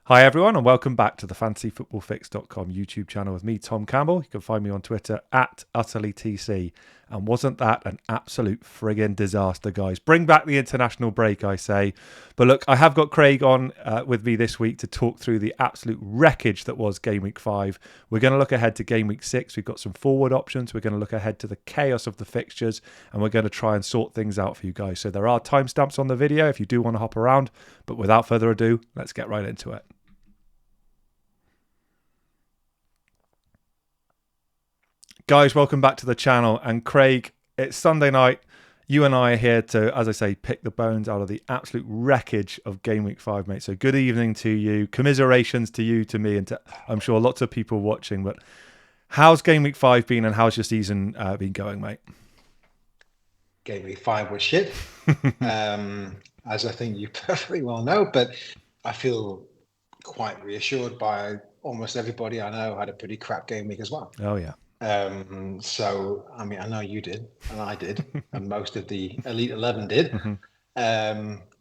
Hi everyone and welcome back to the fantasyfootballfix.com YouTube channel with me, Tom Campbell. You can find me on Twitter at utterlytc. And wasn't that an absolute friggin' disaster, guys? Bring back the international break, I say. But look, I have got Craig on with me this week to talk through the absolute wreckage that was Game Week 5. We're going to look ahead to Game Week 6. We've got some forward options. We're going to look ahead to the chaos of the fixtures. And we're going to try and sort things out for you guys. So there are timestamps on the video if you do want to hop around. But without further ado, let's get right into it. Guys, welcome back to the channel. And Craig, it's Sunday night. You and I are here to, as I say, pick the bones out of the absolute wreckage of Game Week 5, mate. So good evening to you. Commiserations to you, to me, and to, I'm sure, lots of people watching. But how's Game Week 5 been and how's your season been going, mate? Game Week 5 was shit, as I think you perfectly well know. But I feel quite reassured by almost everybody I know had a pretty crap game week as well. Oh, yeah. So, I mean, I know you did, and I did, and most of the Elite 11 did.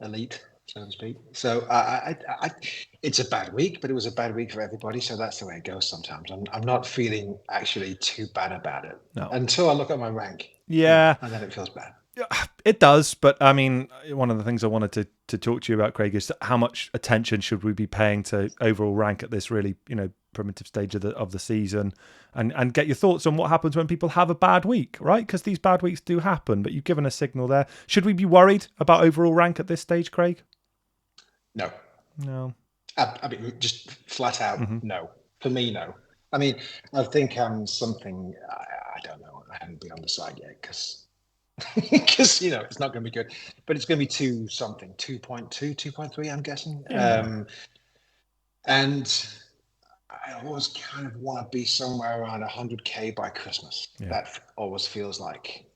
Elite, so to speak. So, it's a bad week, but it was a bad week for everybody. So that's the way it goes sometimes. I'm not feeling actually too bad about it until I look at my rank. Yeah. And then it feels bad. It does, but I mean, one of the things I wanted to talk to you about, Craig, is how much attention should we be paying to overall rank at this really, primitive stage of the season, and get your thoughts on what happens when people have a bad week, right? Because these bad weeks do happen, but you've given a signal there. Should we be worried about overall rank at this stage, Craig? No. I mean, just flat out, no. For me, no. I mean, I think something, I don't know, I haven't been on the side yet because it's not going to be good, but it's going to be 2.2, 2.3, I'm guessing. Yeah. And I always kind of want to be somewhere around 100k by Christmas. Yeah. That always feels like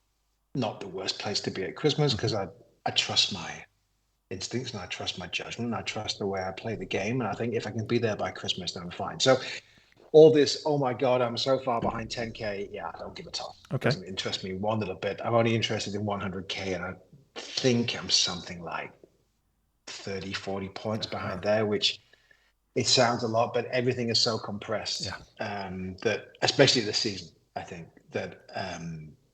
not the worst place to be at Christmas because I trust my instincts and I trust my judgment and I trust the way I play the game. And I think if I can be there by Christmas, then I'm fine. So all this, oh my God, I'm so far behind 10k. Yeah, I don't give a toss. Okay. It doesn't interest me one little bit. I'm only interested in 100k, and I think I'm something like 30, 40 points behind there, which it sounds a lot, but everything is so compressed that, especially this season, I think that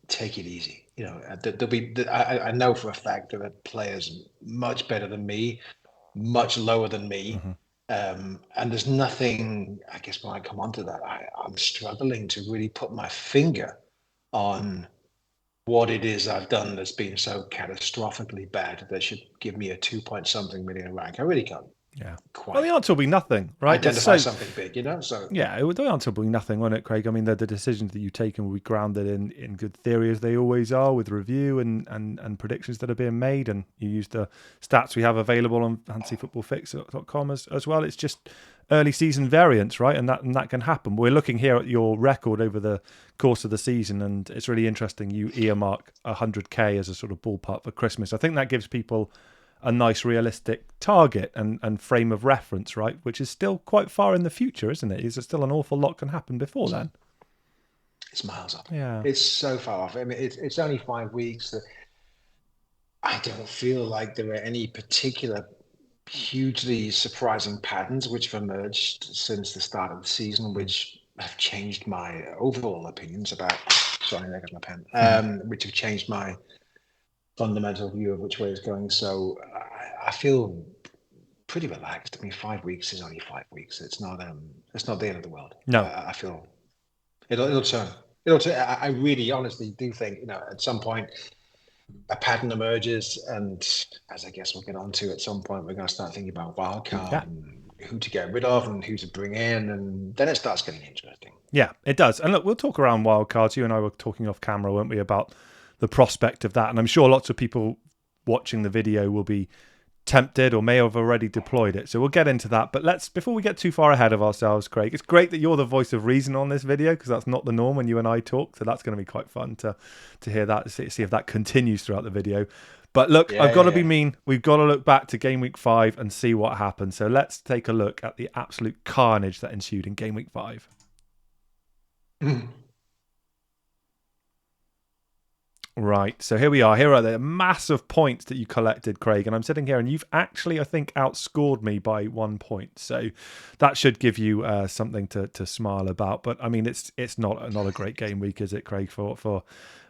take it easy. There'll be. I know for a fact there are players much better than me, much lower than me. And there's nothing, I guess when I come onto that, I'm struggling to really put my finger on what it is I've done that's been so catastrophically bad that should give me a 2-point-something million rank. I really can't. Yeah. Well, the answer will be nothing, right? Identify something big, So yeah, the answer will be nothing, won't it, Craig? I mean, the decisions that you've taken will be grounded in good theory, as they always are, with review and predictions that are being made. And you use the stats we have available on fantasyfootballfix.com as well. It's just early season variance, right? And that can happen. We're looking here at your record over the course of the season, and it's really interesting. You earmark 100k as a sort of ballpark for Christmas. I think that gives people a nice realistic target and frame of reference, right? Which is still quite far in the future, isn't it? Is there still an awful lot can happen before then? It's miles off. Yeah. It's so far off. I mean, it's only 5 weeks. That I don't feel like there are any particular hugely surprising patterns which have emerged since the start of the season, which have changed my overall opinions about, sorry, there goes my pen, which have changed my fundamental view of which way it's going. So I feel pretty relaxed. I mean, 5 weeks is only 5 weeks. It's not the end of the world. No, I feel it'll turn. I really honestly do think, at some point a pattern emerges, and as I guess we'll get onto at some point, we're going to start thinking about wildcard and who to get rid of and who to bring in, and then it starts getting interesting. Yeah, it does. And look, we'll talk around wildcards. You and I were talking off camera, weren't we, about the prospect of that. And I'm sure lots of people watching the video will be tempted or may have already deployed it. So we'll get into that. But before we get too far ahead of ourselves, Craig, it's great that you're the voice of reason on this video, because that's not the norm when you and I talk. So that's going to be quite fun to hear that, see if that continues throughout the video. But look, I've got to be mean. We've got to look back to Game Week 5 and see what happened. So let's take a look at the absolute carnage that ensued in Game Week 5. Right, so here we are. Here are the massive points that you collected, Craig, and I'm sitting here, and you've actually, I think, outscored me by 1 point. So that should give you something to smile about. But I mean, it's not a great game week, is it, Craig, for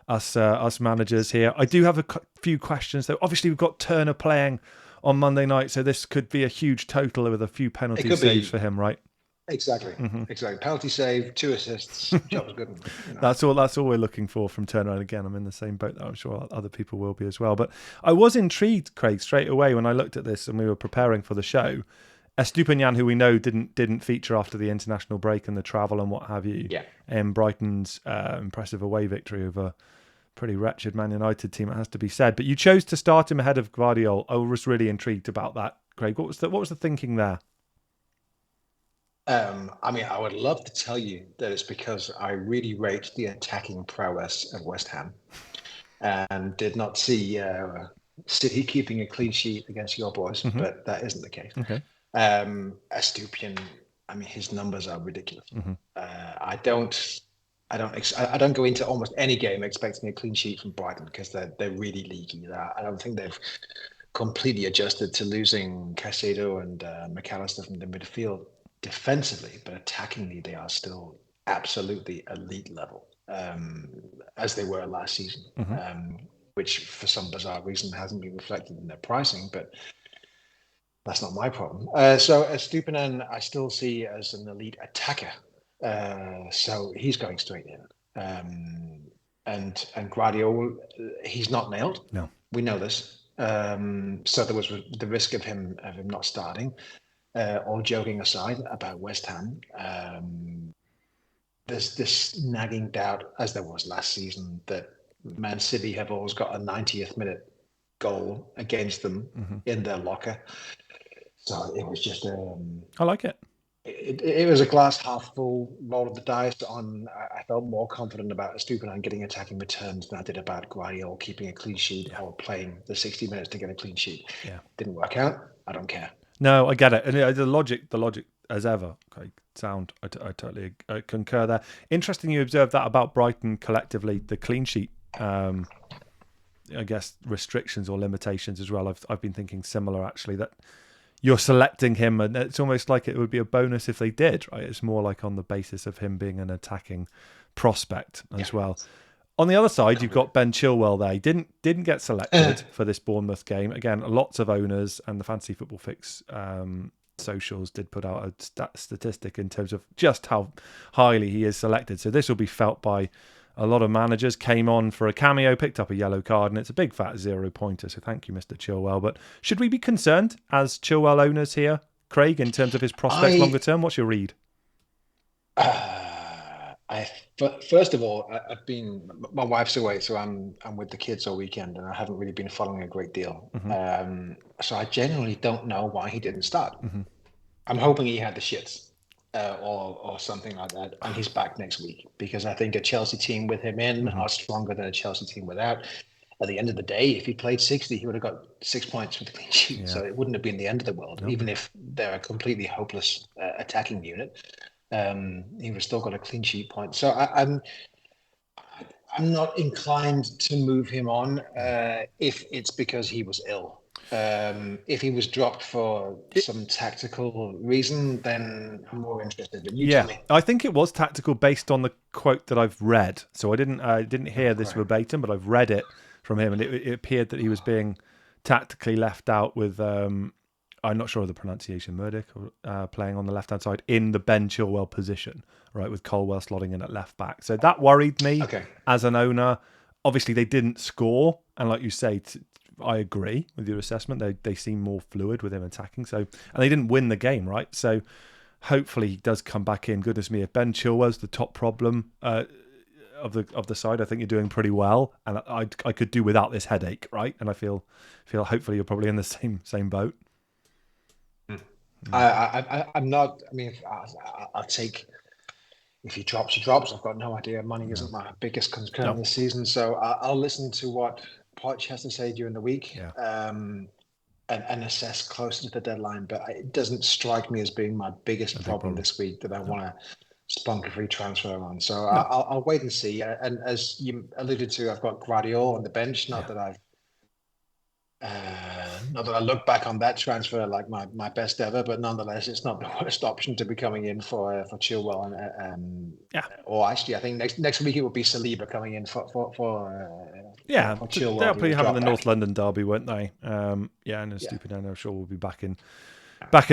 us managers here? I do have a few questions, though. Obviously, we've got Turner playing on Monday night, so this could be a huge total with a few penalty saves for him, right? Exactly. Penalty save, 2 assists, job's good. You know. That's all we're looking for from Turner. And again, I'm in the same boat that I'm sure other people will be as well. But I was intrigued, Craig, straight away when I looked at this and we were preparing for the show. Estupiñán, who we know didn't feature after the international break and the travel and what have you, in Brighton's impressive away victory over a pretty wretched Man United team, it has to be said. But you chose to start him ahead of Guardiola. I was really intrigued about that, Craig. What was the thinking there? I mean, I would love to tell you that it's because I really rate the attacking prowess of West Ham and did not see City keeping a clean sheet against your boys, but that isn't the case. Okay. Estupiñán, I mean, his numbers are ridiculous. I don't go into almost any game expecting a clean sheet from Brighton because they're really leaky. I don't think they've completely adjusted to losing Caicedo and McAllister from the midfield defensively, but attackingly they are still absolutely elite level, as they were last season, which for some bizarre reason hasn't been reflected in their pricing, but that's not my problem. So Estupiñán I still see as an elite attacker, so he's going straight in. And Guardiola, he's not nailed. No, we know this. So there was the risk of him not starting. All joking aside about West Ham, there's this nagging doubt, as there was last season, that Man City have always got a 90th minute goal against them in their locker. So it was just I like it. It was a glass half full roll of the dice. I felt more confident about Estupiñán getting attacking returns than I did about Guardiola keeping a clean sheet or playing the 60 minutes to get a clean sheet. Yeah, didn't work out. I don't care. No, I get it, and the logic as ever. Okay, sound. I totally concur there. Interesting, you observed that about Brighton collectively, the clean sheet. I guess restrictions or limitations as well. I've been thinking similar actually, that you're selecting him, and it's almost like it would be a bonus if they did. Right, it's more like on the basis of him being an attacking prospect as well. On the other side, you've got Ben Chilwell there. He didn't get selected for this Bournemouth game. Again, lots of owners and the Fantasy Football Fix socials did put out a statistic in terms of just how highly he is selected. So this will be felt by a lot of managers. Came on for a cameo, picked up a yellow card, and it's a big fat 0-pointer. So thank you, Mr. Chilwell. But should we be concerned as Chilwell owners here, Craig, in terms of his prospects longer term? What's your read? First of all, my wife's away, so I'm with the kids all weekend, and I haven't really been following a great deal. So I genuinely don't know why he didn't start. I'm hoping he had the shits or something like that, and he's back next week, because I think a Chelsea team with him in are stronger than a Chelsea team without. At the end of the day, if he played 60, he would have got 6 points with a clean sheet. So it wouldn't have been the end of the world, even if they're a completely hopeless attacking unit. He would still got a clean sheet point. So I'm not inclined to move him on if it's because he was ill. If he was dropped for some tactical reason, then I'm more interested. But you tell me. I think it was tactical based on the quote that I've read. So I didn't hear this verbatim, but I've read it from him, and it appeared that he was being tactically left out with. I'm not sure of the pronunciation, Murdoch, playing on the left-hand side in the Ben Chilwell position, right, with Colwell slotting in at left back. So that worried me as an owner. Obviously, they didn't score, and like you say, I agree with your assessment. They seem more fluid with him attacking. So, and they didn't win the game, right? So hopefully he does come back in. Goodness me, if Ben Chilwell's the top problem of the side, I think you're doing pretty well, and I could do without this headache, right? And I feel hopefully you're probably in the same boat. I'm not. I mean, I'll take. If he drops, he drops. I've got no idea. Money isn't my biggest concern this season, so I'll listen to what Poch has to say during the week, and assess closer to the deadline. But it doesn't strike me as being my biggest problem this week that I want to spunk a free transfer on. So No. I'll wait and see. And as you alluded to, I've got Guardiola on the bench. Not that I look back on that transfer like my best ever, but nonetheless, it's not the worst option to be coming in for Chilwell. Or actually, I think next week it will be Saliba coming in for Chilwell. They'll probably have the North London derby, won't they? And Stupidano, I'm sure, will be back in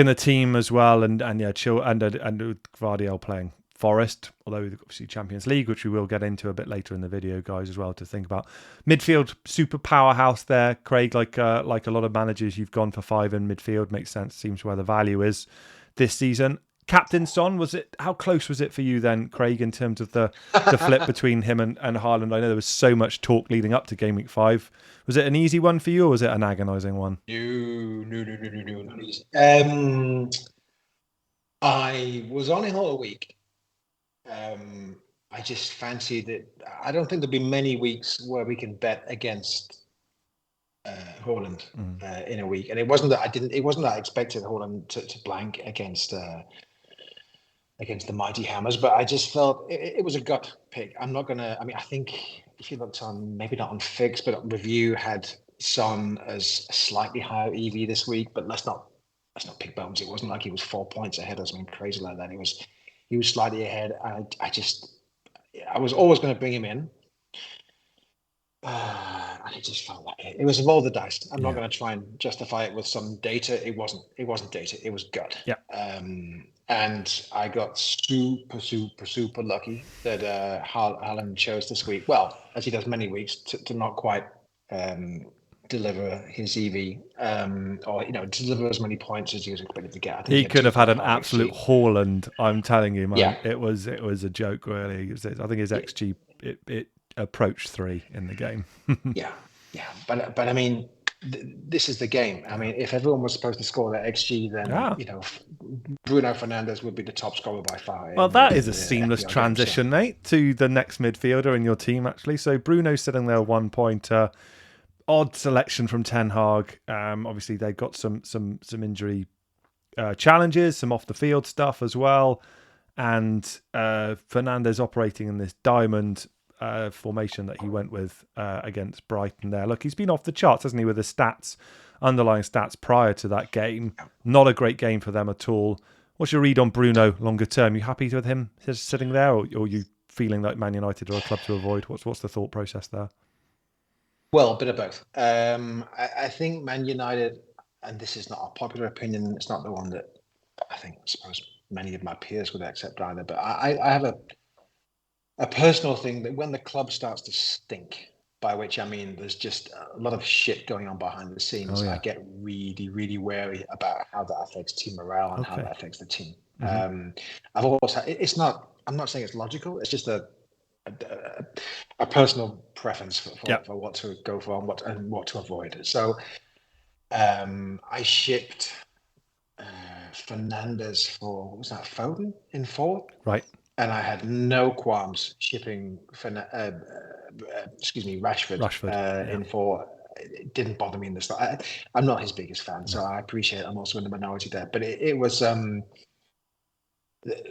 the team as well. And Chill and Gvardiol playing Forest, although obviously Champions League, which we will get into a bit later in the video, guys, as well, to think about. Midfield, super powerhouse there, Craig. Like a lot of managers, you've gone for 5 in midfield. Makes sense. Seems where the value is this season. Captain Son, how close was it for you then, Craig, in terms of the flip between him and Haaland? I know there was so much talk leading up to Gameweek 5. Was it an easy one for you, or was it an agonising one? No, not easy. I was on it all week. I just fancied it. I don't think there'll be many weeks where we can bet against Haaland in a week, and it wasn't that I expected Haaland to blank against the mighty Hammers, but I just felt it was a gut pick. I'm not gonna. I mean, I think if you looked on, maybe not on Fix, but Review had Son as a slightly higher EV this week. But let's not pick bones. It wasn't like he was 4 points ahead or something crazy like that. He was slightly ahead. I was always going to bring him in. And it just felt like it was a roll of the dice. I'm not going to try and justify it with some data. It wasn't data. It was gut. Yeah. And I got super lucky that Haaland chose this week. Well, as he does many weeks, to not quite deliver his EV, or deliver as many points as he was expected to get. I think he could have had an absolute Haaland. I'm telling you, man. Yeah. It was a joke, really. I think his XG it approached 3 in the game. yeah, but I mean, this is the game. I mean, if everyone was supposed to score that XG, then Bruno Fernandes would be the top scorer by far. Well, that is a seamless transition, mate, to the next midfielder in your team, actually. So Bruno's sitting there 1 point. Odd selection from Ten Hag. Obviously, they've got some injury challenges, some off the field stuff as well, and Fernandes operating in this diamond formation that he went with against Brighton. There, look, he's been off the charts, hasn't he, with the underlying stats prior to that game. Not a great game for them at all. What's your read on Bruno longer term? You happy with him just sitting there, or are you feeling like Man United are a club to avoid? What's the thought process there? Well, a bit of both. I think Man United, and this is not a popular opinion, it's not the one that I suppose many of my peers would accept either, but I have a personal thing that when the club starts to stink, by which I mean there's just a lot of shit going on behind the scenes, I get really, really wary about how that affects team morale and how that affects the team. I've always had, I'm not saying it's logical, it's just a personal preference for what to go for and what to avoid. So I shipped Fernandes for, what was that, Foden in 4? Right. And I had no qualms shipping Rashford in 4. It didn't bother me in the start. I'm not his biggest fan, so I appreciate I'm also in the minority there. But it was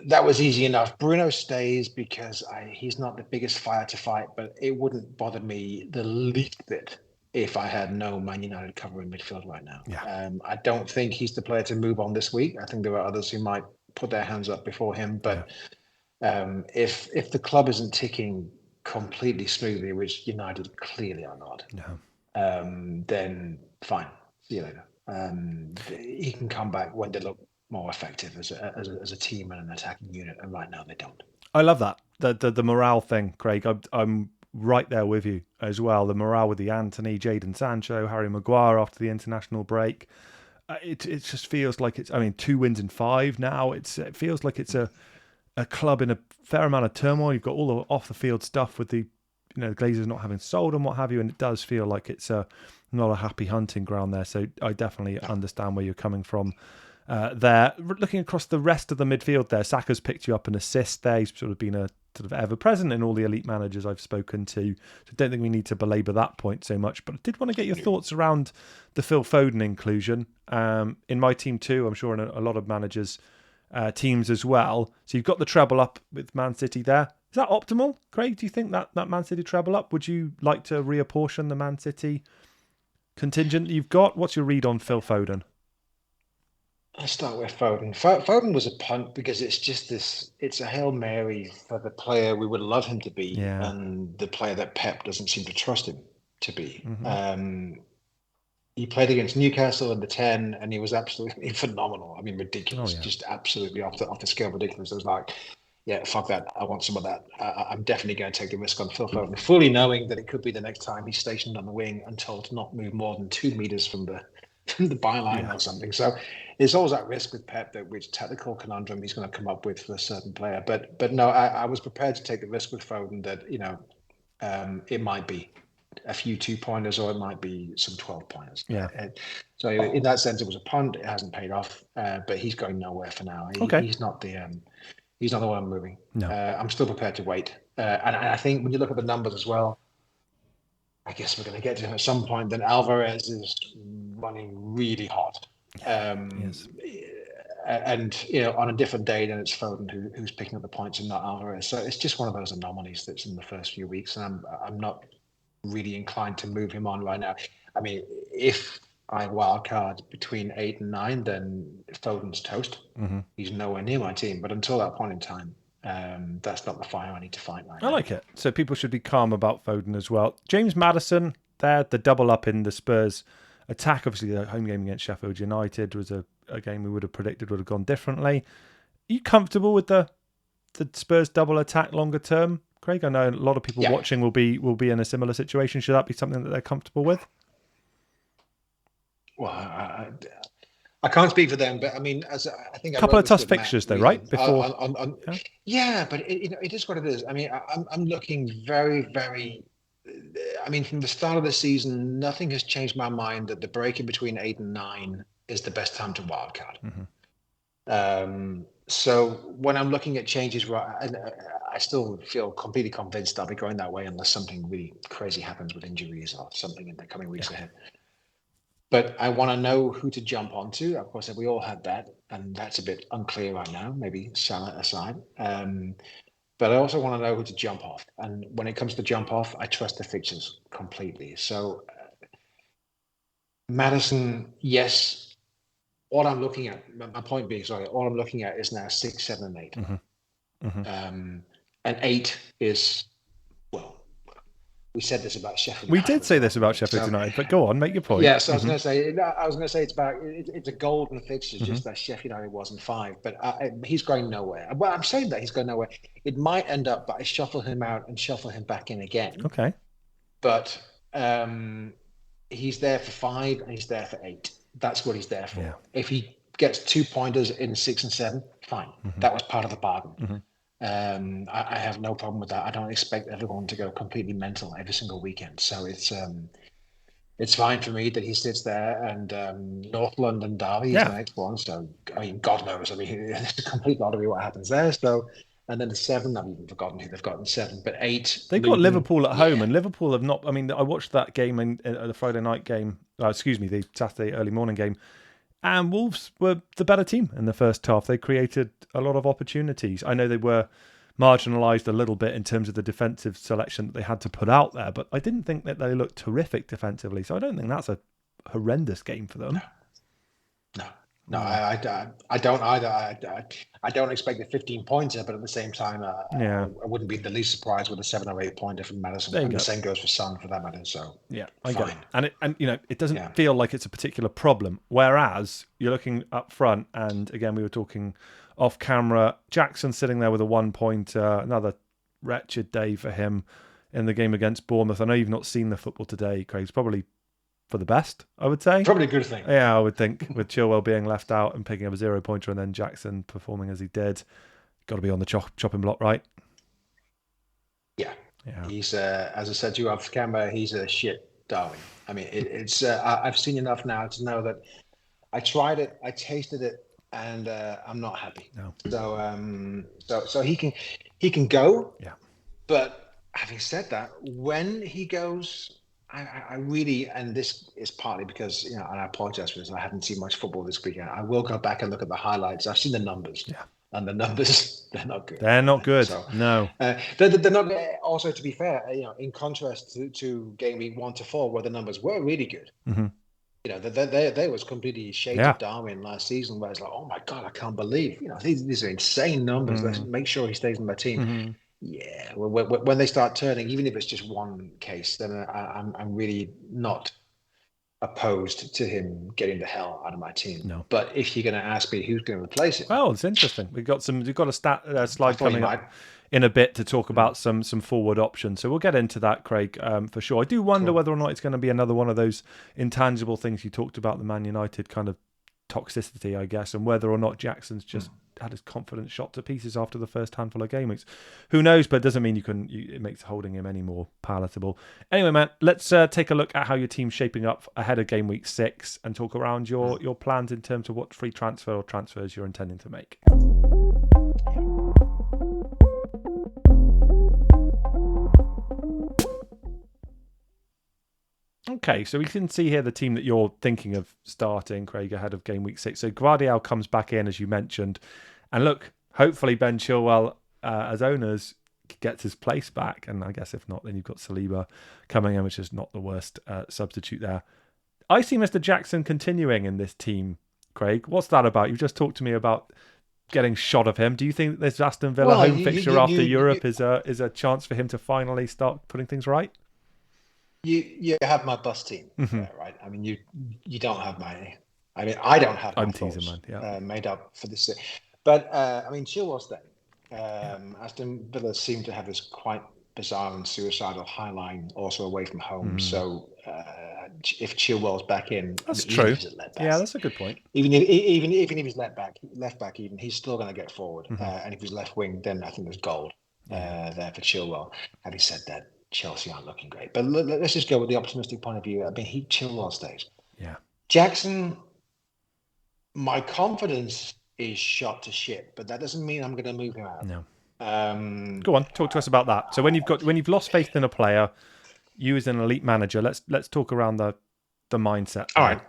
that was easy enough. Bruno stays because he's not the biggest fire to fight, but it wouldn't bother me the least bit if I had no Man United cover in midfield right now. Yeah. I don't think he's the player to move on this week. I think there are others who might put their hands up before him, but if the club isn't ticking completely smoothly, which United clearly are not, then fine. See you later. He can come back when they look more effective as a team and an attacking unit, and right now they don't. I love that the morale thing, Craig. I'm right there with you as well. The morale with the Anthony, Jadon Sancho, Harry Maguire after the international break. It just feels like it's. I mean, 2 wins in 5 now. It feels like it's a club in a fair amount of turmoil. You've got all the off the field stuff with the Glazers not having sold and what have you, and it does feel like it's not a happy hunting ground there. So I definitely understand where you're coming from. There, looking across the rest of the midfield there, Saka's picked you up an assist there. He's sort of been a sort of ever present in all the elite managers I've spoken to. So I don't think we need to belabor that point so much. But I did want to get your thoughts around the Phil Foden inclusion in my team too. I'm sure in a lot of managers teams as well. So you've got the treble up with Man City there. Is that optimal, Craig? Do you think that Man City treble up? Would you like to reapportion the Man City contingent that you've got? What's your read on Phil Foden? I'll start with Foden. Foden was a punt because it's just it's a Hail Mary for the player we would love him to be and the player that Pep doesn't seem to trust him to be. He played against Newcastle in the 10 and he was absolutely phenomenal. I mean, ridiculous, just absolutely off the scale ridiculous. It was like, yeah, fuck that. I want some of that. I'm definitely going to take the risk on Phil Foden, fully knowing that it could be the next time he's stationed on the wing and told to not move more than 2 meters from the byline or something. So there's always that risk with Pep that which tactical conundrum he's going to come up with for a certain player. But no, I was prepared to take the risk with Foden that, it might be a few 2-pointers or it might be some 12-pointers. Yeah. So in that sense, it was a punt. It hasn't paid off, but he's going nowhere for now. He's not the one I'm moving. No. I'm still prepared to wait. And I think when you look at the numbers as well, I guess we're going to get to him at some point. Then Alvarez is running really hot. Yes. And on a different day, then it's Foden who's picking up the points and not Alvarez. So it's just one of those anomalies that's in the first few weeks, and I'm not really inclined to move him on right now. I mean, if I wildcard between 8 and 9, then Foden's toast. He's nowhere near my team. But until that point in time, that's not the fire I need to fight right now. I like it. So people should be calm about Foden as well. James Maddison, there, the double up in the Spurs attack. Obviously, the home game against Sheffield United was a game we would have predicted would have gone differently. Are you comfortable with the Spurs double attack longer term, Craig? I know a lot of people watching will be in a similar situation. Should that be something that they're comfortable with? Well, I can't speak for them, but I mean, as I think a couple of tough fixtures, though, right? Before, but it is what it is. I mean, I'm looking very, very. I mean, from the start of the season, nothing has changed my mind that the break in between 8 and 9 is the best time to wildcard. So when I'm looking at changes, I still feel completely convinced I'll be going that way unless something really crazy happens with injuries or something in the coming weeks ahead. But I want to know who to jump onto. Of course, we all had that, and that's a bit unclear right now, maybe Salah aside. But I also want to know who to jump off. And when it comes to jump off, I trust the fixtures completely. So Maddison, yes. All I'm looking at, my point being, all I'm looking at is now 6, 7, and 8. And 8 is, well, we said this about Sheffield United. We did say this about Sheffield United, but go on, make your point. Yeah, so I was going to say it's a golden fixture, just that Sheffield United wasn't 5, but he's going nowhere. Well, I'm saying that he's going nowhere. It might end up, but I shuffle him out and shuffle him back in again. Okay. But he's there for 5 and he's there for 8. That's what he's there for. Yeah. If he gets 2-pointers in 6 and 7, fine. That was part of the bargain. I have no problem with that. I don't expect everyone to go completely mental every single weekend. So it's fine for me that he sits there, and North London Derby is the next one. So, I mean, God knows. I mean, it's a complete lottery what happens there. So, and then the 7, I've even forgotten who they've got in 7, but 8. They've got Liverpool at home, and Liverpool have not. I mean, I watched that game in the Friday night game. The Saturday early morning game. And Wolves were the better team in the first half. They created a lot of opportunities. I know they were marginalised a little bit in terms of the defensive selection that they had to put out there, but I didn't think that they looked terrific defensively. So I don't think that's a horrendous game for them. No, I don't either. I don't expect a 15-pointer, but at the same time, I wouldn't be the least surprised with a 7 or 8-pointer from Maddison. And the same goes for Son for that matter. So I get it. And it doesn't feel like it's a particular problem. Whereas you're looking up front, and again, we were talking off camera. Jackson sitting there with a 1-pointer, another wretched day for him in the game against Bournemouth. I know you've not seen the football today, Craig. It's probably for the best, I would say. Probably a good thing. Yeah, I would think, with Chilwell being left out and picking up a 0-pointer, and then Jackson performing as he did. Got to be on the chopping block, right? Yeah. He's, as I said to you off camera, he's a shit darling. I mean, it's I've seen enough now to know that I tried it, I tasted it, and I'm not happy. No. So he can go. Yeah. But having said that, when he goes, I really, and this is partly because, and I apologize for this, I haven't seen much football this weekend. I will go back and look at the highlights. I've seen the numbers. Yeah. And the numbers, they're not good. They're not good. So, No. they're not, also, to be fair, in contrast to game week 1 to 4, where the numbers were really good. Mm-hmm. They was completely shades of Darwin last season, where it's like, oh my God, I can't believe, these are insane numbers. Let's make sure he stays in my team. Mm-hmm. Yeah, when they start turning, even if it's just one case, then I'm really not opposed to him getting the hell out of my team. No. But if you're going to ask me who's going to replace him, well, it's interesting. We've got a slide coming up in a bit to talk about some forward options. So we'll get into that, Craig, for sure. I do wonder whether or not it's going to be another one of those intangible things you talked about, the Man United kind of toxicity, I guess, and whether or not Jackson's just had his confidence shot to pieces after the first handful of game weeks. Who knows, but it doesn't mean it makes holding him any more palatable. Anyway, man, let's take a look at how your team's shaping up ahead of game week 6 and talk around your plans in terms of what free transfer or transfers you're intending to make. Okay, so we can see here the team that you're thinking of starting, Craig, ahead of game week 6. So Gvardiol comes back in, as you mentioned. And look, hopefully Ben Chilwell, as owners, gets his place back. And I guess if not, then you've got Saliba coming in, which is not the worst substitute there. I see Mr. Jackson continuing in this team, Craig. What's that about? You've just talked to me about getting shot of him. Do you think this Aston Villa home fixture after Europe is a chance for him to finally start putting things right? You have my bus team, right? I mean, you don't have my. I mean, I don't have. I'm teasing, man. Yeah, made up for this. But I mean, Chilwell's there. Aston Villa seem to have this quite bizarre and suicidal high line also away from home. So if Chilwell's back in, that's true. Yeah, that's a good point. Even if he's left back, even he's still going to get forward. And if he's left wing, then I think there's gold there for Chilwell. Having said that, Chelsea aren't looking great, but let's just go with the optimistic point of view. I mean, Chilwell stays. Yeah, Jackson. My confidence is shot to shit, but that doesn't mean I'm going to move him out. No. Go on, talk to us about that. So when you've lost faith in a player, you as an elite manager, let's talk around the mindset. All right.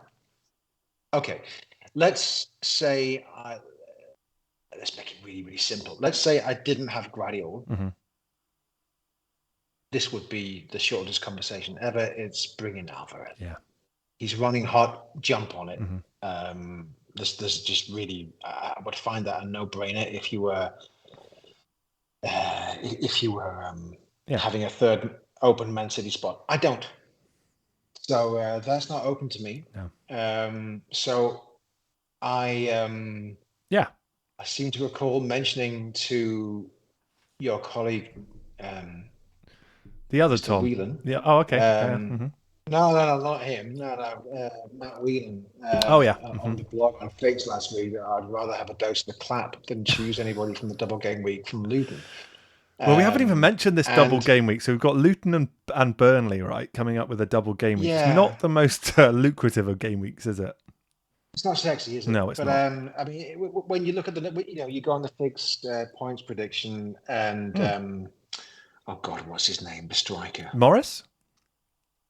Okay. Let's say let's make it really, really simple. Let's say I didn't have Gvardiol. Mm-hmm. This would be the shortest conversation ever. It's bringing Alvarez. Yeah. He's running hot. Jump on it. Mm-hmm. There's just really, I would find that a no-brainer if you were having a third open Man City spot. I don't. So that's not open to me. No. So I seem to recall mentioning to your colleague, the other Mr. Tom. Whelan. Yeah. Oh, okay. No, not him. No, Matt Whelan. On the blog on Fixtures last week, I'd rather have a dose of the clap than choose anybody from the double game week from Luton. Well, we haven't even mentioned this double game week. So we've got Luton and Burnley, right, coming up with a double game week. Yeah. It's not the most lucrative of game weeks, is it? It's not sexy, is it? No, it's not. I mean, when you look at you go on the fixed points prediction and, oh God, what's his name? The striker. Morris?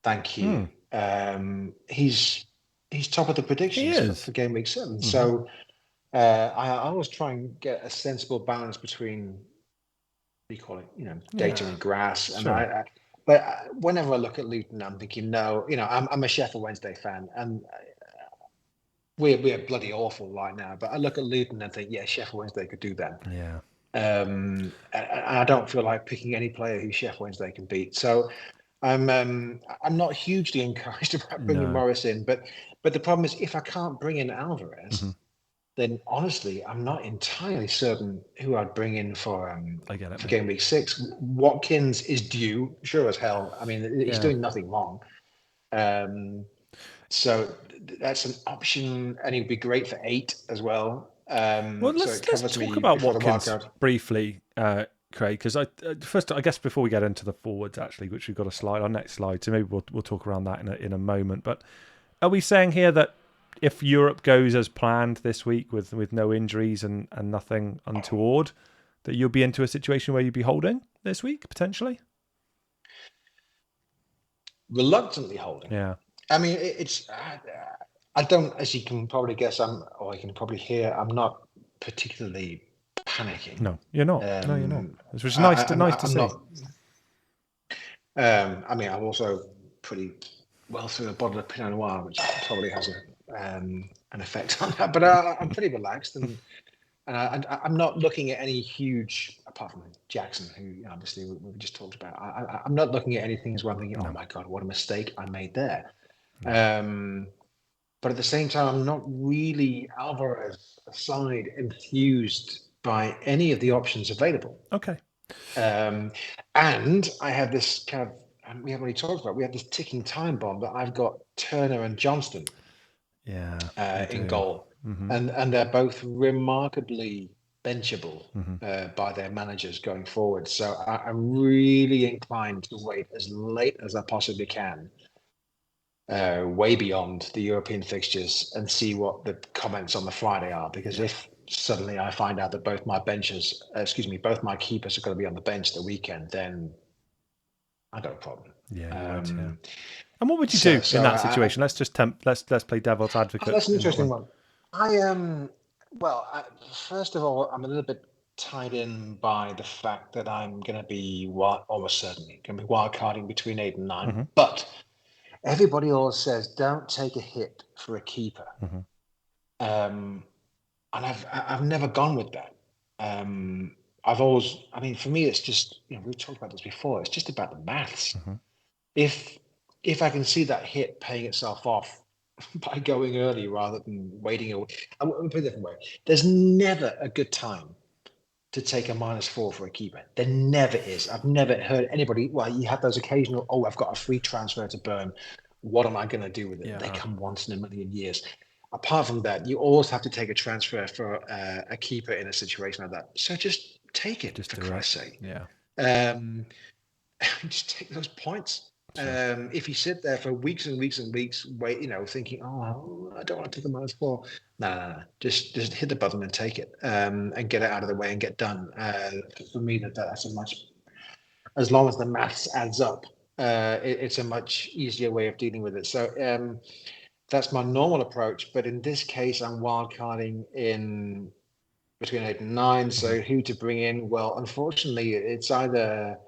Thank you. He's top of the predictions for game week 7. So I always try and get a sensible balance between, what do you call it? Data and grass. And sure. But whenever I look at Luton, I'm thinking, no, I'm a Sheffield Wednesday fan, and we're bloody awful right now. But I look at Luton and think, yeah, Sheffield Wednesday could do that. Yeah. And I don't feel like picking any player who Sheffield Wednesday can beat. So I'm not hugely encouraged about bringing Morris in, but the problem is if I can't bring in Alvarez, then honestly I'm not entirely certain who I'd bring in for game week 6. Watkins is due, sure as hell. I mean, he's doing nothing wrong, so that's an option, and he'd be great for 8 as well. Well, let's talk about Watkins briefly. Craig, because first, I guess before we get into the forwards, actually, which we've got a slide, our next slide, so maybe we'll talk around that in a moment. But are we saying here that if Europe goes as planned this week with no injuries and nothing untoward, that you'll be into a situation where you'd be holding this week potentially? reluctantly holding. Yeah. I mean, it's I don't, as you can probably guess, or you can probably hear, I'm not particularly panicking. No, you're not. No, you're not. Which was nice to see. Not. I mean, I'm also pretty well through a bottle of Pinot Noir, which probably has an effect on that. But I'm pretty relaxed, and I'm not looking at any huge, apart from Jackson, who obviously we just talked about. I'm not looking at anything where I'm thinking, oh my God, what a mistake I made there. But at the same time, I'm not really, Alvarez aside, enthused by any of the options available. Okay. And I have this kind of, and we haven't really talked about, we have this ticking time bomb that I've got Turner and Johnston in goal. And they're both remarkably benchable by their managers going forward. So I'm really inclined to wait as late as I possibly can, way beyond the European fixtures, and see what the comments on the Friday are. Because if suddenly I find out that both my keepers are going to be on the bench the weekend, then I got a problem. And what would you do in that situation? Let's just let's play devil's advocate. That's an interesting one. I am first of all, I'm a little bit tied in by the fact that I'm going to be almost certainly going to be wildcarding between 8 and 9. But everybody always says don't take a hit for a keeper, and I've never gone with that. I've always, I mean, for me, it's just, we've talked about this before. It's just about the maths. If I can see that hit paying itself off by going early rather than waiting, I'm going to put it a different way. There's never a good time to take a -4 for a keeper. There never is. I've never heard anybody. Well, you have those occasional, I've got a free transfer to burn. What am I going to do with it? Yeah. They come once in a million years. Apart from that, you always have to take a transfer for a keeper in a situation like that. So just take it, for Christ's sake. Yeah. Just take those points. Sure. If you sit there for weeks and weeks and weeks, wait, thinking, I don't want to take the -4. No. Just hit the button and take it, and get it out of the way and get done. For me, that's a much, as long as the maths adds up, it's a much easier way of dealing with it. So that's my normal approach. But in this case, I'm wildcarding in between 8 and 9. So who to bring in? Well, unfortunately, it's either,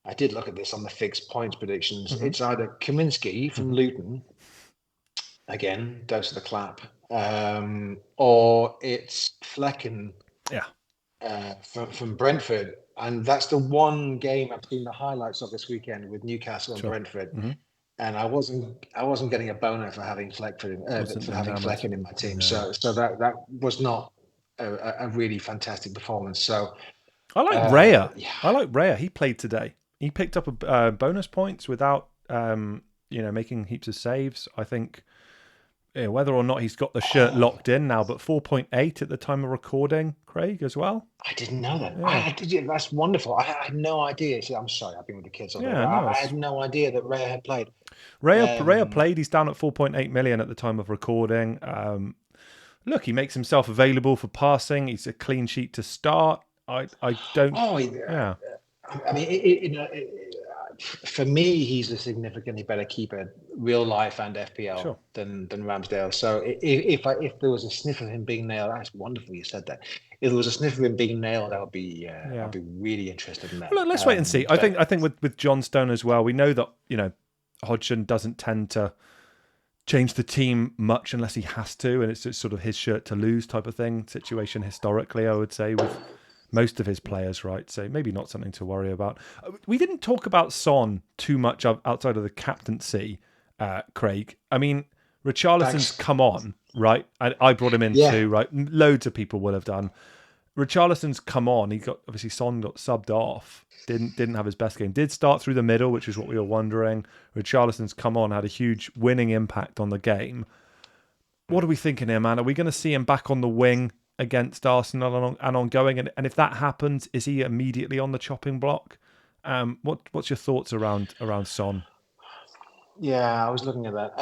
I did look at this on the fixed points predictions. It's either Kaminsky from Luton, again, dose of the clap, or it's Flecken from Brentford. And that's the one game I've seen the highlights of this weekend with Newcastle and Brentford. And I wasn't getting a boner for having Flecken in my team. No. So that was not a really fantastic performance. So I like Raya. Yeah. I like Raya. He played today. He picked up a bonus points without making heaps of saves. I think whether or not he's got the shirt locked in now, but 4.8 at the time of recording, Craig, as well. I didn't know that. Yeah. That's wonderful. I had no idea. See, I'm sorry, I've been with the kids all day. I had no idea that Raya had played. Raya played. He's down at 4.8 million at the time of recording. Look, he makes himself available for passing. He's a clean sheet to start. I don't. Yeah. I mean, for me, he's a significantly better keeper, real life and FPL, than Ramsdale. So if there was a sniff of him being nailed, that's wonderful. You said that. If there was a sniff of him being nailed, I'd be really interested in that. Well, let's wait and see. I think with Johnstone as well, we know that Hodgson doesn't tend to change the team much unless he has to, and it's sort of his shirt to lose type of situation historically, I would say, with most of his players, right? So maybe not something to worry about. We didn't talk about Son too much outside of the captaincy, Craig. I mean, Richarlison's come on, right? I brought him in too, right? Loads of people will have done. Richarlison's come on. Obviously Son got subbed off. Didn't have his best game. Did start through the middle, which is what we were wondering. Richarlison's come on, had a huge winning impact on the game. What are we thinking here, man? Are we going to see him back on the wing against Arsenal and ongoing? And if that happens, is he immediately on the chopping block? What's your thoughts around Son? Yeah, I was looking at that.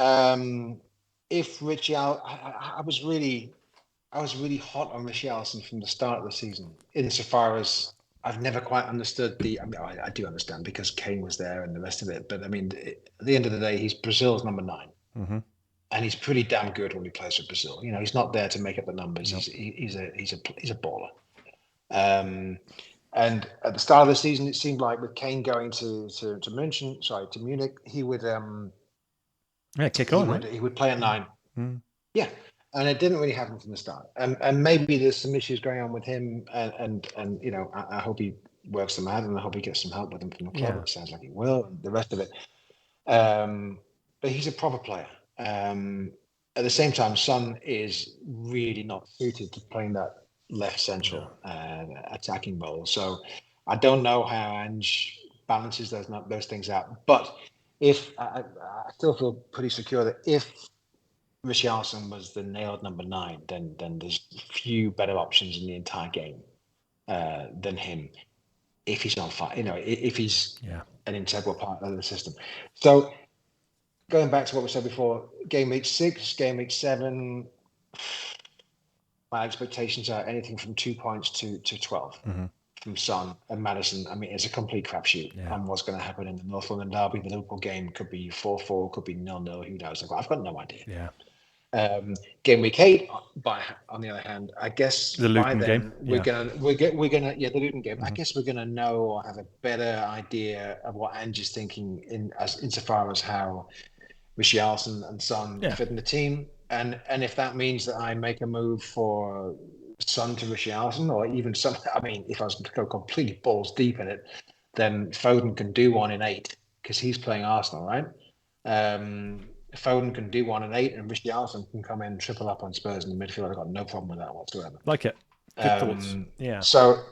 If I was really hot on Richarlison from the start of the season, insofar as I've never quite understood I mean, I do understand because Kane was there and the rest of it. But I mean, at the end of the day, he's Brazil's number 9. Mm-hmm. And he's pretty damn good when he plays for Brazil. You know, he's not there to make up the numbers. Nope. He's a baller. And at the start of the season, it seemed like with Kane going to Munich, he would kick on, right? he would play at 9. Mm. Yeah, and it didn't really happen from the start. And maybe there's some issues going on with him, and you know, I hope he works them out, and I hope he gets some help with him from the club. Yeah. It sounds like he will, and the rest of it. But he's a proper player. At the same time, Son is really not suited to playing that left central attacking role. So I don't know how Ange balances those things out. But if I still feel pretty secure that if Richarlison was the nailed number 9, then there's few better options in the entire game than him. If he's on fire, you know, if he's an integral part of the system. So going back to what we said before, game week 6, game week 7, my expectations are anything from 2 points to 12 from Son and Maddison. I mean, it's a complete crapshoot on what's going to happen in the North London derby. The Liverpool game could be 4-4, could be 0-0. Who knows? I've got no idea. Yeah. Game week 8, on the other hand, I guess The Luton game. we're gonna the Luton game. I guess we're gonna know or have a better idea of what Ange is thinking insofar as how Richarlison and Son fit in the team, and if that means that I make a move for Son to Richarlison, or even some. I mean, if I was to go completely balls deep in it, then Foden can do 1 in 8 because he's playing Arsenal, right? Foden can do 1 in 8, and Richarlison can come in and triple up on Spurs in the midfield. I've got no problem with that whatsoever. Like it. Good thoughts. Yeah. So,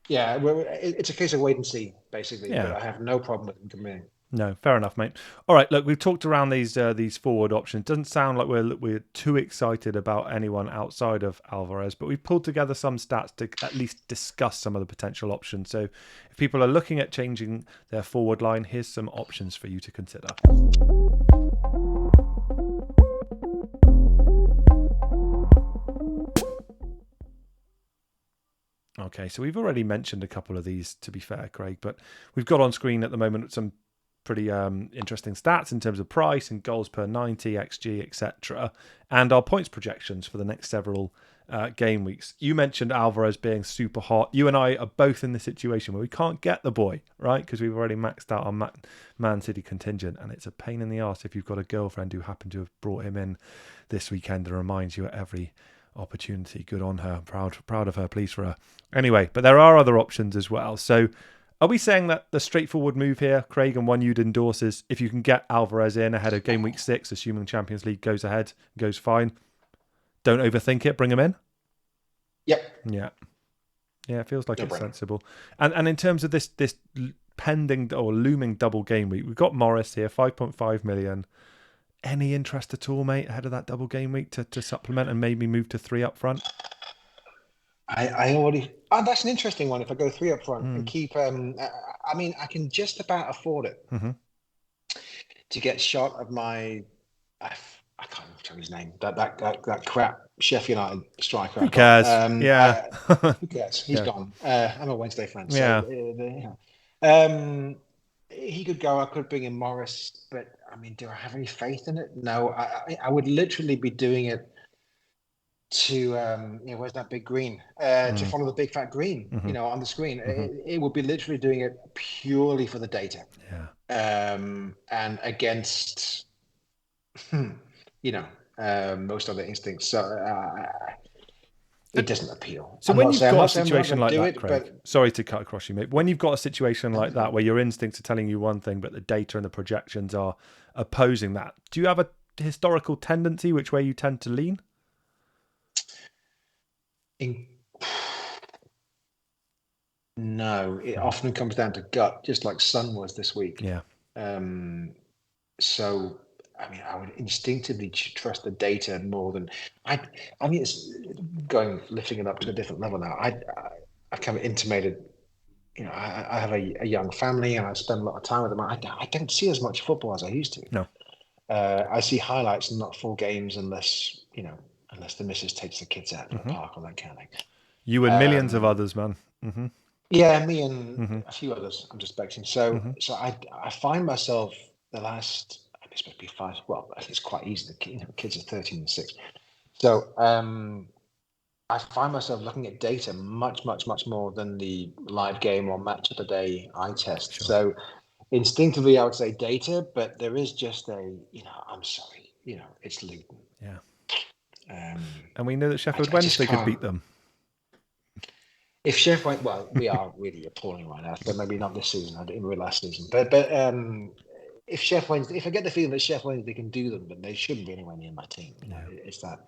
yeah, it's a case of wait and see, basically. Yeah. But I have no problem with them coming in. No, fair enough, mate. All right, look, we've talked around these forward options. Doesn't sound like we're too excited about anyone outside of Alvarez, but we've pulled together some stats to at least discuss some of the potential options. So if people are looking at changing their forward line, here's some options for you to consider. Okay, so we've already mentioned a couple of these, to be fair, Craig, but we've got on screen at the moment some pretty interesting stats in terms of price and goals per 90, XG, etc., and our points projections for the next several game weeks. You mentioned Alvarez being super hot. You and I are both in the situation where we can't get the boy, right? Because we've already maxed out our Man City contingent, and it's a pain in the arse if you've got a girlfriend who happened to have brought him in this weekend and reminds you at every opportunity. Good on her. Proud of her. Pleased for her. Anyway, but there are other options as well. So are we saying that the straightforward move here, Craig, and one you'd endorse is if you can get Alvarez in ahead of game week 6, assuming Champions League goes ahead, goes fine, don't overthink it, bring him in? Yep. Yeah, it feels like it's sensible. And in terms of this pending or looming double game week, we've got Morris here, 5.5 million. Any interest at all, mate, ahead of that double game week to supplement and maybe move to 3 up front? I already. Oh, that's an interesting one. If I go 3 up front and keep, I mean, I can just about afford it to get shot of my. I can't remember his name. That crap Sheffield United striker. Who cares? Who cares? He's gone. I'm a Wednesday fan. So, he could go. I could bring in Morris, but I mean, do I have any faith in it? No. I would literally be doing it to where's that big green to follow the big fat green on the screen. It would be literally doing it purely for the data and against most other instincts, so it doesn't appeal. So when you've got a situation like that, Craig, sorry to cut across you, mate. When you've got a situation like that where your instincts are telling you one thing but the data and the projections are opposing that, do you have a historical tendency which way you tend to lean? No, it often comes down to gut, just like Son was this week. Yeah. So, I mean, I would instinctively trust the data more than I mean, it's lifting it up to a different level now. I've kind of intimated, I have a young family and I spend a lot of time with them. I don't see as much football as I used to. No. I see highlights and not full games unless the missus takes the kids out to the park or that kind of thing. You and millions of others, man. Mm-hmm. Yeah, me and Mm-hmm. a few others I'm suspecting. So Mm-hmm. so I find myself the last, I mean, it's supposed to be 5. Well, it's quite easy. Kids are 13 and 6. So I find myself looking at data much more than the live game or match of the day eye test. Sure. So instinctively, I would say data, but there is just I'm sorry, it's Luton. Yeah. Um, And we know that Sheffield I just Wednesday could can't. beat them. If Chef went well, we are really appalling right now. So maybe not this season. I didn't read last season, but if Chef Wednesday, if I get the feeling that Chef Wednesday can do them, then they shouldn't be anywhere near my team. Yeah. It's that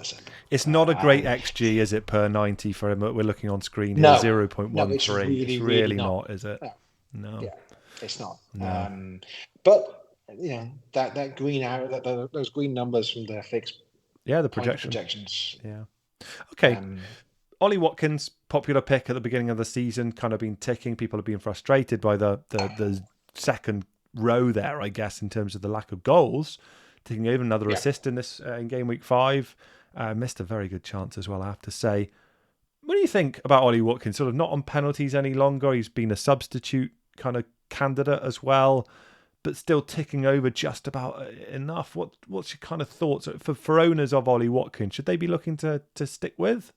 simple. It's not a great XG, is it, per 90 for him? We're looking on screen here, No, no, it's 0.13. It's really really not. not, is it? No, No. yeah, it's not. No. But that green arrow, those green numbers from the fixed Yeah, the point projection. projections. Yeah. Okay. Um, Ollie Watkins, popular pick at the beginning of the season, kind of been ticking. People have been frustrated by the second row there, I guess, in terms of the lack of goals. Taking over another yeah. assist in this in game week 5. Missed a very good chance as well, I have to say. What do you think about Ollie Watkins? Sort of not on penalties any longer. He's been a substitute kind of candidate as well, but still ticking over just about enough. What's your kind of thoughts for owners of Ollie Watkins? Should they be looking to stick with?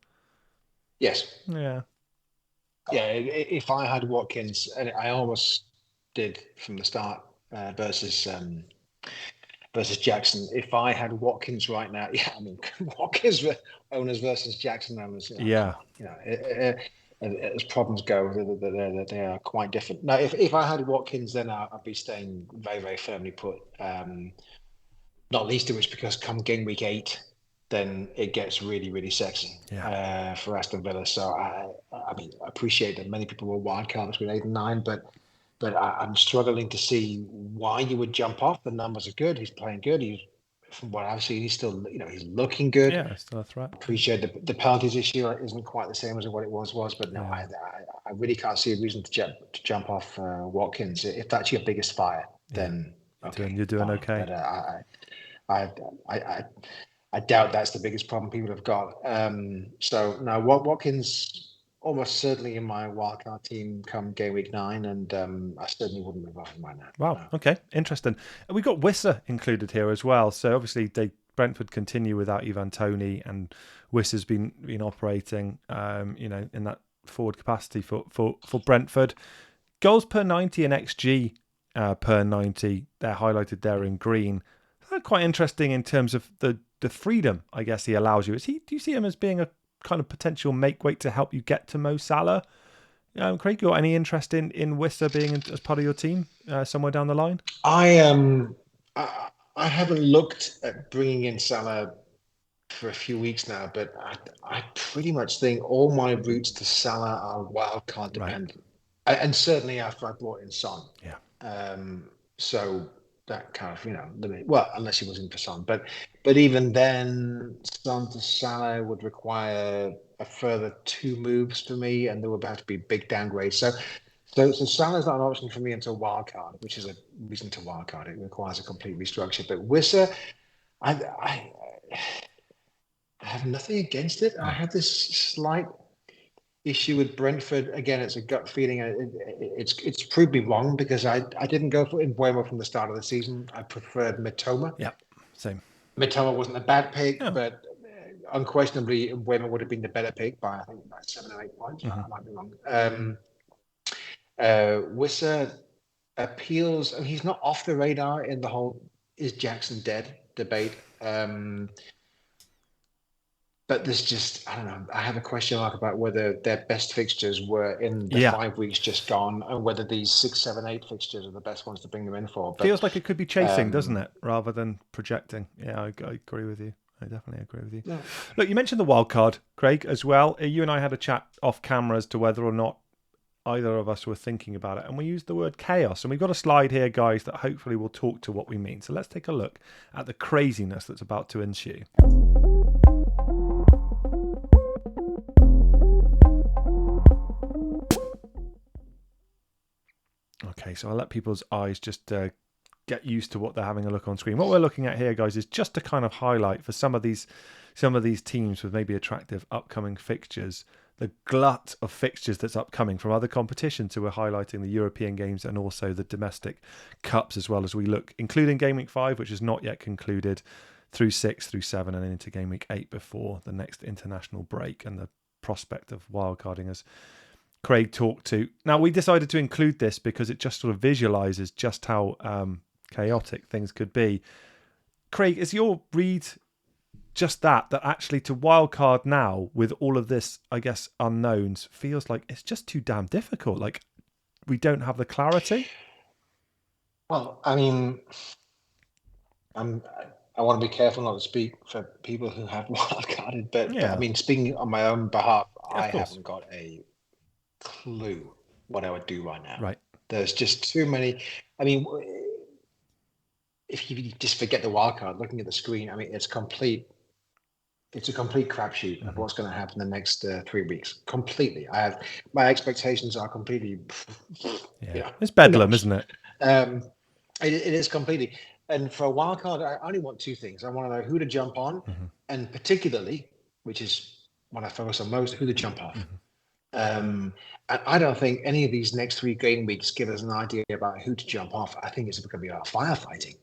Yes. Yeah. Yeah. If I had Watkins, and I almost did from the start versus Jackson. If I had Watkins right now, yeah, I mean Watkins owners versus Jackson owners. Yeah. Come on, as problems go, they are quite different. Now, if I had Watkins, then I'd be staying very firmly put. Not least of which because come game week 8, then it gets really sexy for Aston Villa. So I mean, I appreciate that many people will wildcard between 8 and 9, but I'm struggling to see why you would jump off. The numbers are good. He's playing good. From what I've seen, he's still, he's looking good. Yeah, still a threat. Appreciate the penalties issue isn't quite the same as what it was, but no, I really can't see a reason to jump off Watkins. If that's your biggest fire, then okay, you're doing fine. okay. But I doubt that's the biggest problem people have got. So now Watkins almost certainly in my wildcard team come game week 9, and I certainly wouldn't move off him right now. Wow. No. Okay. Interesting. And we've got Wissa included here as well. So obviously Brentford continue without Ivan Toney, and Wissa's been operating, in that forward capacity for Brentford. Goals per 90 and XG per 90. They're highlighted there in green. Quite interesting in terms of the freedom, I guess, he allows you. Do you see him as being a kind of potential make weight to help you get to Mo Salah? Craig, you got any interest in Wissa being as part of your team somewhere down the line? I haven't looked at bringing in Salah for a few weeks now, but I pretty much think all my routes to Salah are wildcard dependent, and certainly after I brought in Son. Yeah. So that kind of limit. Well, unless he was in for Son, but even then, Son to Salah would require a further 2 moves for me, and there would have to be big downgrades. So Salah's not an option for me until wildcard, which is a reason to wildcard. It requires a complete restructure. But Wissa, I have nothing against it. I have this slight issue with Brentford. Again, it's a gut feeling. It's proved me wrong because I didn't go for Mbeumo from the start of the season. I preferred Mitoma. Yeah, same. Mitoma wasn't a bad pick, but unquestionably Mbeumo would have been the better pick by I think about 7 or 8 points. I might be wrong. Wissa appeals, and he's not off the radar in the whole "is Jackson dead" debate. But there's just, I don't know, I have a question mark about whether their best fixtures were in the 5 weeks just gone, and whether these 6, 7, 8 fixtures are the best ones to bring them in for. But, feels like it could be chasing, doesn't it, rather than projecting? Yeah, I agree with you. I definitely agree with you. Yeah. Look, you mentioned the wild card, Craig, as well. You and I had a chat off camera as to whether or not either of us were thinking about it, and we used the word chaos. And we've got a slide here, guys, that hopefully will talk to what we mean. So let's take a look at the craziness that's about to ensue. Okay, so I'll let people's eyes just get used to what they're having a look on screen. What we're looking at here, guys, is just to kind of highlight for some of these teams with maybe attractive upcoming fixtures, the glut of fixtures that's upcoming from other competitions. So we're highlighting the European games and also the domestic cups as well as we look, including Gameweek 5, which is not yet concluded, through 6, through 7, and into Gameweek 8 before the next international break and the prospect of wildcarding, as Craig talked to. Now, we decided to include this because it just sort of visualises just how chaotic things could be. Craig, is your read just that actually to wildcard now with all of this, I guess, unknowns, feels like it's just too damn difficult? Like, we don't have the clarity? Well, I mean, I want to be careful not to speak for people who have wildcarded, but I mean, speaking on my own behalf, I haven't got a clue what I would do right now. Right. There's just too many. I mean, if you just forget the wildcard, looking at the screen, I mean, it's a complete crapshoot of what's going to happen in the next 3 weeks. Completely. My expectations are completely. It's bedlam, isn't it? It is completely. And for a wildcard, I only want two things. I want to know who to jump on, and particularly, which is what I focus on most, who to jump off. And I don't think any of these next 3 game weeks give us an idea about who to jump off. I think it's going to be about firefighting.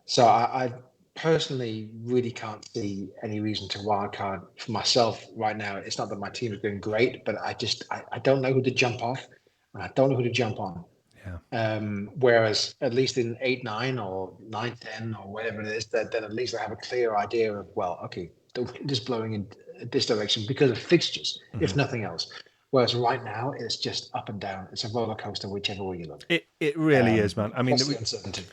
So I personally really can't see any reason to wildcard for myself right now. It's not that my team is doing great, but I don't know who to jump off, and I don't know who to jump on. Whereas at least in 8-9 or 9-10 or whatever it is, then at least I have a clear idea of, well, okay, the wind is blowing in this direction because of fixtures, if nothing else. Whereas right now it's just up and down. It's a roller coaster, whichever way you look. It really is, man. I mean, the uncertainty.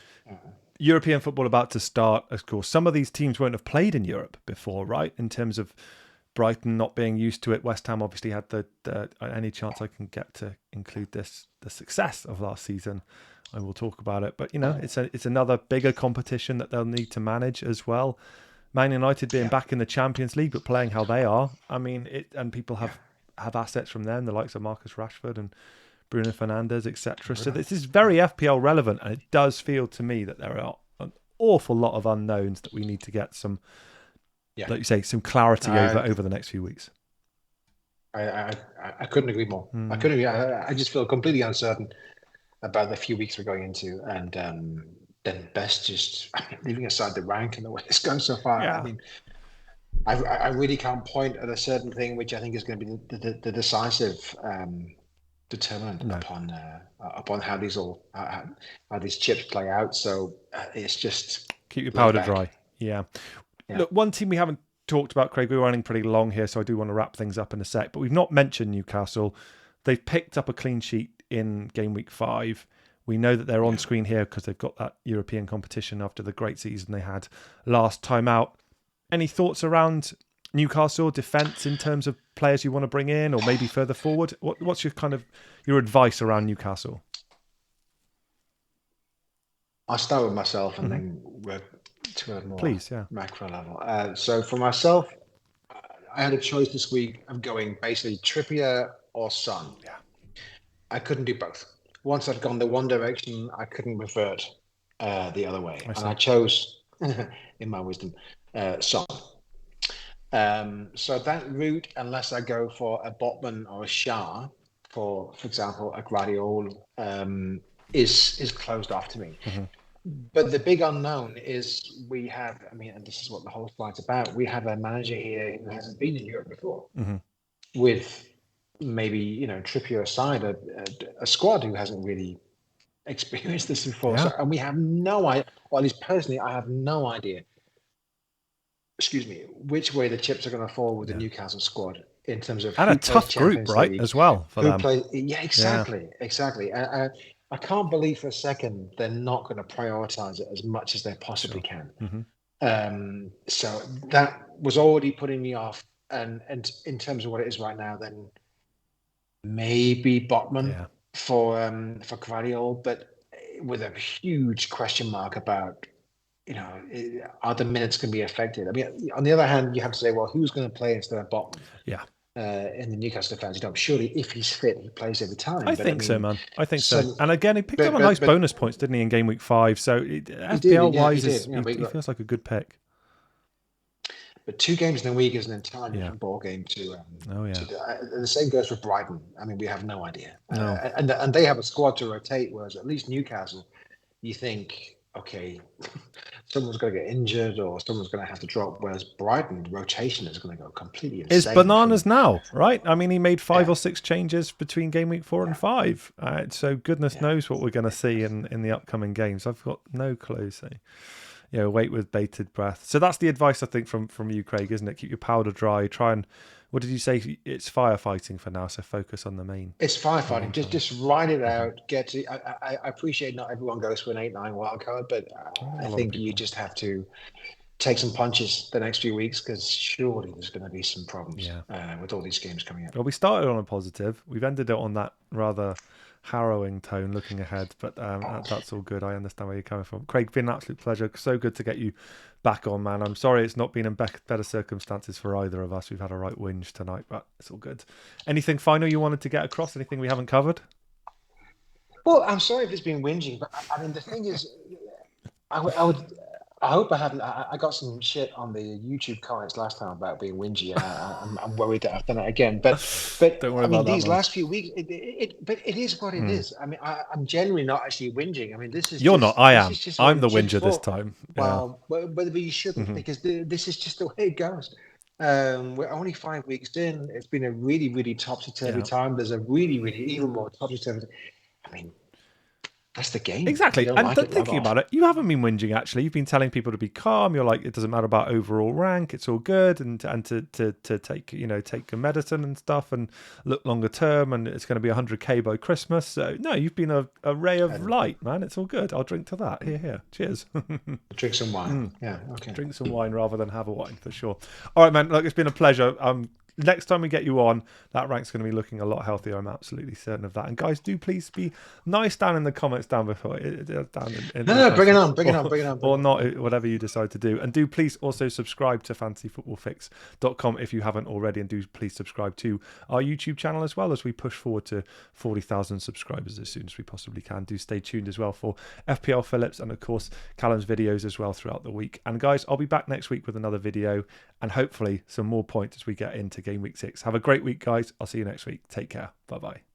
European football about to start, of course. Some of these teams won't have played in Europe before, right? In terms of Brighton not being used to it. West Ham obviously had the any chance I can get to include this, the success of last season, I will talk about it. But, you know, it's another bigger competition that they'll need to manage as well. Man United being back in the Champions League, but playing how they are. I mean, and people have assets from them, the likes of Marcus Rashford and Bruno Fernandes, etc. So this is very FPL relevant, and it does feel to me that there are an awful lot of unknowns that we need to get some, like you say, some clarity over the next few weeks. I couldn't agree more. I couldn't agree. I just feel completely uncertain about the few weeks we're going into, and then best just leaving aside the rank and the way it's going so far. I mean, I really can't point at a certain thing which I think is going to be the decisive determinant upon how these chips play out. So it's just keep your powder dry. Yeah. Look, one team we haven't talked about, Craig. We're running pretty long here, so I do want to wrap things up in a sec. But we've not mentioned Newcastle. They've picked up a clean sheet in Gameweek 5. We know that they're on screen here because they've got that European competition after the great season they had last time out. Any thoughts around Newcastle defence in terms of players you want to bring in, or maybe further forward? What's your advice around Newcastle? I'll start with myself and then work to a more macro level. So for myself, I had a choice this week of going basically Trippier or Son. Yeah. I couldn't do both. Once I'd gone the one direction, I couldn't revert the other way. And I chose, in my wisdom, Son. So that route, unless I go for a Botman or a Shah, for example, a Guardiola, is closed off to me. But the big unknown is we have, I mean, and this is what the whole slide's about, we have a manager here who hasn't been in Europe before, with maybe, Trippier aside, a squad who hasn't really experienced this before. So, and we have no idea, or at least personally, I have no idea, which way the chips are going to fall with the Newcastle squad in terms of and a tough group, right, League, as well for them. Exactly. I can't believe for a second they're not going to prioritize it as much as they possibly can. So that was already putting me off. And in terms of what it is right now, then maybe Botman for Guardiola, but with a huge question mark about, are the minutes going to be affected? I mean, on the other hand, you have to say, well, who's going to play instead of Botman? Yeah. In the Newcastle defence, surely if he's fit, he plays every time. I think so, man. I think so. And again, he picked up a nice bonus points, didn't he, in Gameweek 5? So FPL-wise, he feels like a good pick. But 2 games in a week is an entirely Yeah. different ball game to. Oh yeah. The same goes for Brighton. I mean, we have no idea. No. And they have a squad to rotate, whereas at least Newcastle, you think, okay, someone's going to get injured or someone's going to have to drop. Whereas Brighton, the rotation is going to go completely insane. It's bananas now, right? I mean, he made 5 Yeah. or 6 changes between game week 4 and 5. So goodness knows what we're going to see in the upcoming games. I've got no clue. So, yeah, wait with bated breath. So that's the advice I think from you, Craig, isn't it? Keep your powder dry. Try and, what did you say? It's firefighting for now. So focus on the main. It's firefighting. Just ride it out. Get to. I appreciate not everyone goes for an 8-9 wild card, but I think you just have to take some punches the next few weeks because surely there's going to be some problems with all these games coming up. Well, we started on a positive. We've ended it on that rather harrowing tone looking ahead, but that's all good. I understand where you're coming from. Craig, been an absolute pleasure. So good to get you back on, man. I'm sorry it's not been in better circumstances for either of us. We've had a right whinge tonight, but it's all good. Anything final you wanted to get across? Anything we haven't covered? Well, I'm sorry if it's been whinging, but I mean, the thing is, I hope I haven't. I got some shit on the YouTube comments last time about being whingy. I'm worried that I've done it again. But Don't worry I mean, about these that, last few weeks, but it is what it is. I mean, I'm generally not actually whinging. I mean, this is You're just, not. I am. This is just I'm the Jim's whinger this fault. time. Well, but you shouldn't because this is just the way it goes. We're only 5 weeks in. It's been a really, really topsy-turvy time. There's a really, really even more topsy-turvy. I mean, that's the game. Exactly. And like thinking about it, you haven't been whinging actually. You've been telling people to be calm. You're like, it doesn't matter about overall rank. It's all good. And to take, take your medicine and stuff and look longer term. And it's going to be 100K by Christmas. So no, you've been a ray of light, man. It's all good. I'll drink to that. Here. Cheers. Drink some wine. Yeah. Okay. Drink some wine rather than have a wine for sure. All right, man. Look, it's been a pleasure. Next time we get you on, that rank's going to be looking a lot healthier. I'm absolutely certain of that. And guys, do please be nice down in the comments down before. No, bring it on. Or not, whatever you decide to do. And do please also subscribe to fantasyfootballfix.com if you haven't already. And do please subscribe to our YouTube channel as well as we push forward to 40,000 subscribers as soon as we possibly can. Do stay tuned as well for FPL Phillips and, of course, Callum's videos as well throughout the week. And guys, I'll be back next week with another video and hopefully some more points as we get into Game Week 6. Have a great week, guys. I'll see you next week. Take care. Bye-bye.